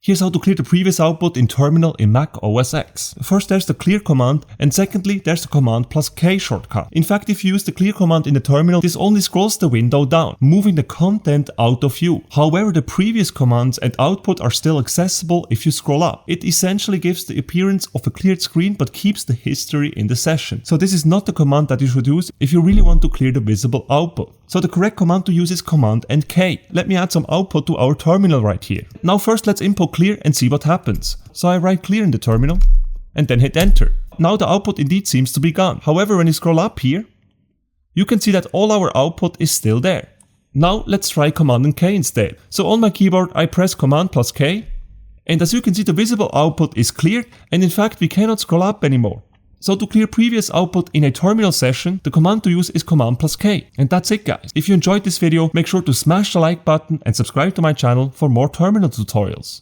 Here's how to clear the previous output in terminal in Mac OS X. First there's the clear command, and secondly there's the command plus K shortcut. In fact, if you use the clear command in the terminal, this only scrolls the window down, moving the content out of view. However, the previous commands and output are still accessible if you scroll up. It essentially gives the appearance of a cleared screen but keeps the history in the session. So this is not the command that you should use if you really want to clear the visible output. So the correct command to use is command and K. Let me add some output to our terminal right here. Now first let's input clear and see what happens. So I write clear in the terminal and then hit enter. Now the output indeed seems to be gone. However, when you scroll up here, you can see that all our output is still there. Now let's try command and K instead. So on my keyboard I press command plus K, and as you can see the visible output is cleared, and in fact we cannot scroll up anymore. So to clear previous output in a terminal session, the command to use is command plus K. And that's it guys. If you enjoyed this video, make sure to smash the like button and subscribe to my channel for more terminal tutorials.